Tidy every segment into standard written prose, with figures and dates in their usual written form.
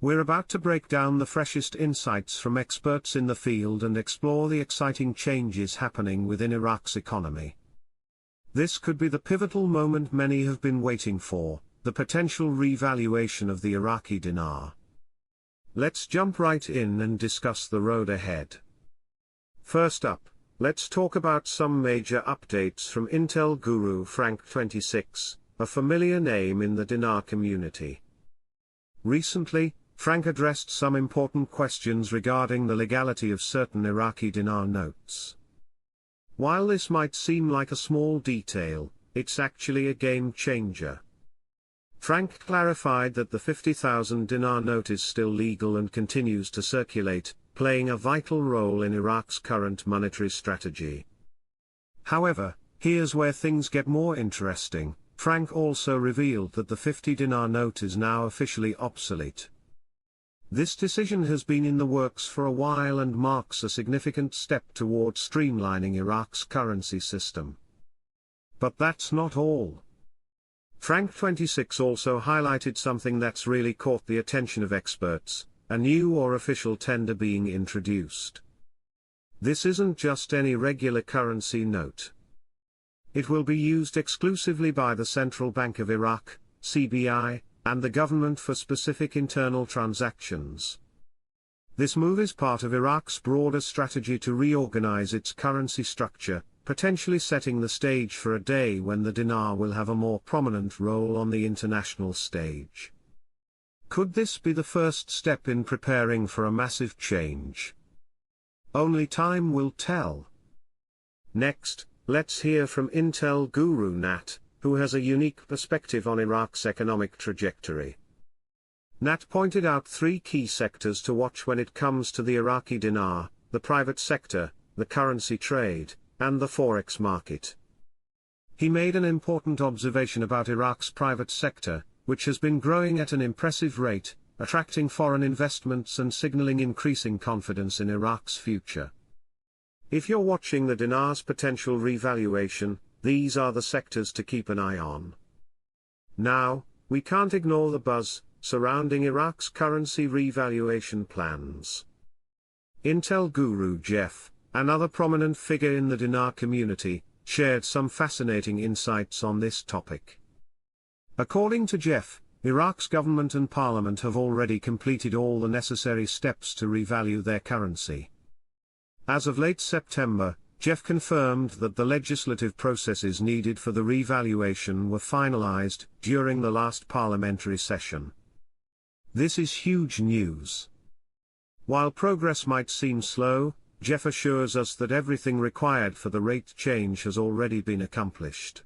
We're about to break down the freshest insights from experts in the field and explore the exciting changes happening within Iraq's economy. This could be the pivotal moment many have been waiting for, the potential revaluation of the Iraqi dinar. Let's jump right in and discuss the road ahead. First up, let's talk about some major updates from Intel guru Frank26, a familiar name in the dinar community. Recently, Frank addressed some important questions regarding the legality of certain Iraqi dinar notes. While this might seem like a small detail, it's actually a game changer. Frank clarified that the 50,000 dinar note is still legal and continues to circulate, playing a vital role in Iraq's current monetary strategy. However, here's where things get more interesting. Frank also revealed that the 50 dinar note is now officially obsolete. This decision has been in the works for a while and marks a significant step toward streamlining Iraq's currency system. But that's not all. Frank26 also highlighted something that's really caught the attention of experts: a new or official tender being introduced. This isn't just any regular currency note. It will be used exclusively by the Central Bank of Iraq, CBI, and the government for specific internal transactions. This move is part of Iraq's broader strategy to reorganize its currency structure, potentially setting the stage for a day when the dinar will have a more prominent role on the international stage. Could this be the first step in preparing for a massive change? Only time will tell. Next, let's hear from Intel guru Nat, who has a unique perspective on Iraq's economic trajectory. Nat pointed out three key sectors to watch when it comes to the Iraqi dinar: the private sector, the currency trade, and the forex market. He made an important observation about Iraq's private sector, which has been growing at an impressive rate, attracting foreign investments and signaling increasing confidence in Iraq's future. If you're watching the dinar's potential revaluation, these are the sectors to keep an eye on. Now, we can't ignore the buzz surrounding Iraq's currency revaluation plans. Intel guru Jeff, another prominent figure in the dinar community, shared some fascinating insights on this topic. According to Jeff, Iraq's government and parliament have already completed all the necessary steps to revalue their currency. As of late September, Jeff confirmed that the legislative processes needed for the revaluation were finalized during the last parliamentary session. This is huge news. While progress might seem slow, Jeff assures us that everything required for the rate change has already been accomplished.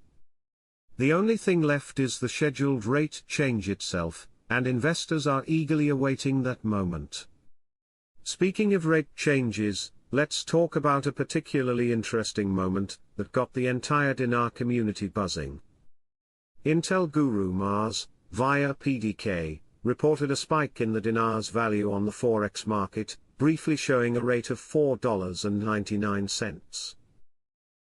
The only thing left is the scheduled rate change itself, and investors are eagerly awaiting that moment. Speaking of rate changes, let's talk about a particularly interesting moment that got the entire dinar community buzzing. Intel guru Mars, via PDK, reported a spike in the dinar's value on the forex market, briefly showing a rate of $4.99.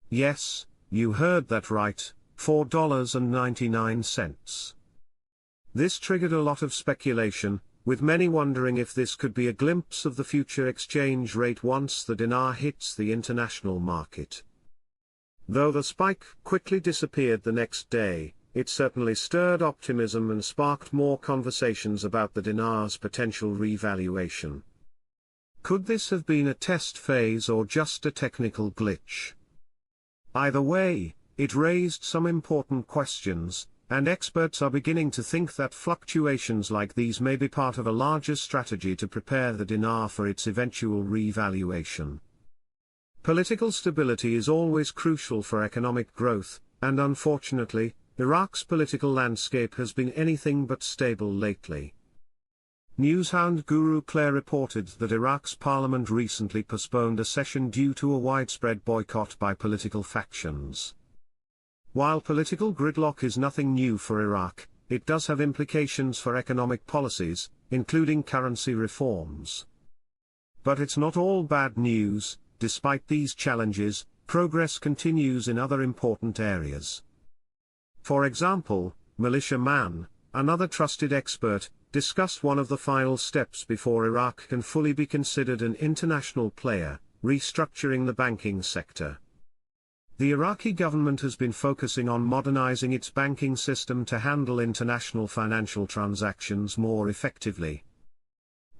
Yes, you heard that right, $4.99. This triggered a lot of speculation, with many wondering if this could be a glimpse of the future exchange rate once the dinar hits the international market. Though the spike quickly disappeared the next day, it certainly stirred optimism and sparked more conversations about the dinar's potential revaluation. Could this have been a test phase or just a technical glitch? Either way, it raised some important questions, and experts are beginning to think that fluctuations like these may be part of a larger strategy to prepare the dinar for its eventual revaluation. Political stability is always crucial for economic growth, and unfortunately, Iraq's political landscape has been anything but stable lately. Newshound guru Claire reported that Iraq's parliament recently postponed a session due to a widespread boycott by political factions. While political gridlock is nothing new for Iraq, it does have implications for economic policies, including currency reforms. But it's not all bad news. Despite these challenges, progress continues in other important areas. For example, Militia Man, another trusted expert, discussed one of the final steps before Iraq can fully be considered an international player: restructuring the banking sector. The Iraqi government has been focusing on modernizing its banking system to handle international financial transactions more effectively.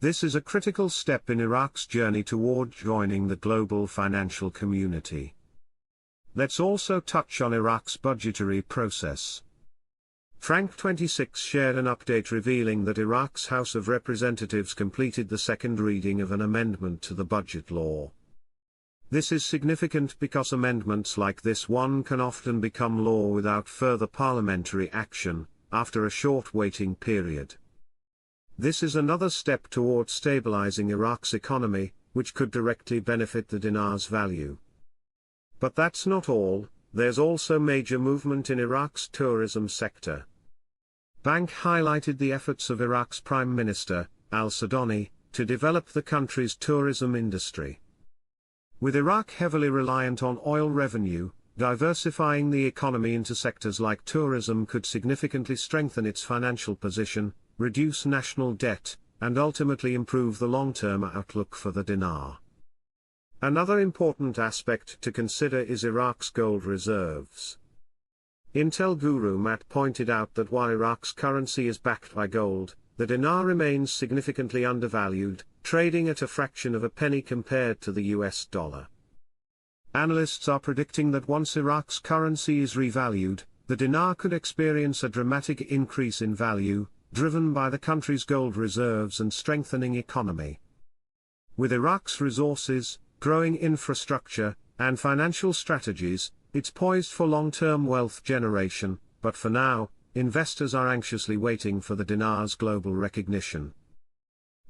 This is a critical step in Iraq's journey toward joining the global financial community. Let's also touch on Iraq's budgetary process. Frank 26 shared an update revealing that Iraq's House of Representatives completed the second reading of an amendment to the budget law. This is significant because amendments like this one can often become law without further parliamentary action, after a short waiting period. This is another step toward stabilizing Iraq's economy, which could directly benefit the dinar's value. But that's not all. There's also major movement in Iraq's tourism sector. Bank highlighted the efforts of Iraq's Prime Minister, al-Sudani, to develop the country's tourism industry. With Iraq heavily reliant on oil revenue, diversifying the economy into sectors like tourism could significantly strengthen its financial position, reduce national debt, and ultimately improve the long-term outlook for the dinar. Another important aspect to consider is Iraq's gold reserves. Intel guru Matt pointed out that while Iraq's currency is backed by gold, the dinar remains significantly undervalued, trading at a fraction of a penny compared to the US dollar. Analysts are predicting that once Iraq's currency is revalued, the dinar could experience a dramatic increase in value, driven by the country's gold reserves and strengthening economy. With Iraq's resources, growing infrastructure, and financial strategies, it's poised for long-term wealth generation, but for now, investors are anxiously waiting for the dinar's global recognition.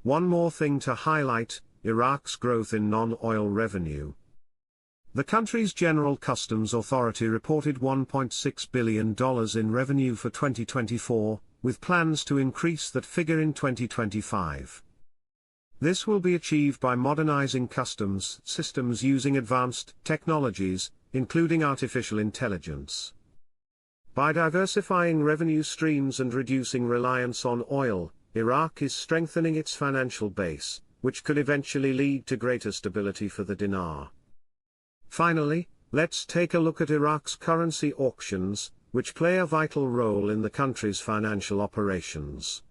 One more thing to highlight: Iraq's growth in non-oil revenue. The country's General Customs Authority reported $1.6 billion in revenue for 2024, with plans to increase that figure in 2025. This will be achieved by modernizing customs systems using advanced technologies, including artificial intelligence. By diversifying revenue streams and reducing reliance on oil, Iraq is strengthening its financial base, which could eventually lead to greater stability for the dinar. Finally, let's take a look at Iraq's currency auctions, which play a vital role in the country's financial operations.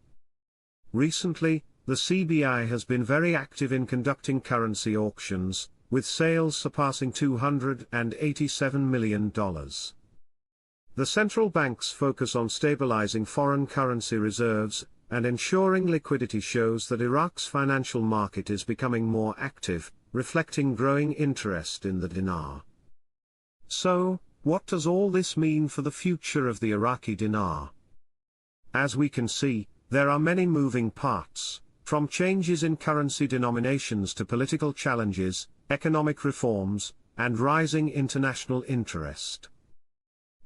Recently, the CBI has been very active in conducting currency auctions, with sales surpassing $287 million. The central bank's focus on stabilizing foreign currency reserves and ensuring liquidity shows that Iraq's financial market is becoming more active, reflecting growing interest in the dinar. So, what does all this mean for the future of the Iraqi dinar? As we can see, there are many moving parts, from changes in currency denominations to political challenges, economic reforms, and rising international interest.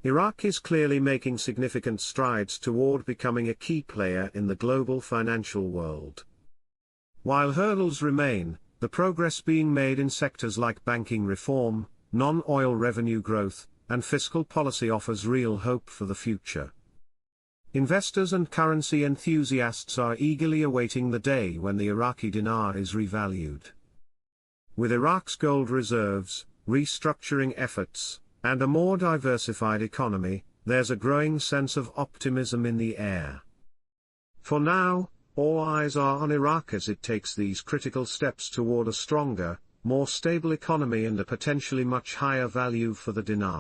Iraq is clearly making significant strides toward becoming a key player in the global financial world. While hurdles remain, the progress being made in sectors like banking reform, non-oil revenue growth, and fiscal policy offers real hope for the future. Investors and currency enthusiasts are eagerly awaiting the day when the Iraqi dinar is revalued. With Iraq's gold reserves, restructuring efforts, and a more diversified economy, there's a growing sense of optimism in the air. For now, all eyes are on Iraq as it takes these critical steps toward a stronger, more stable economy and a potentially much higher value for the dinar.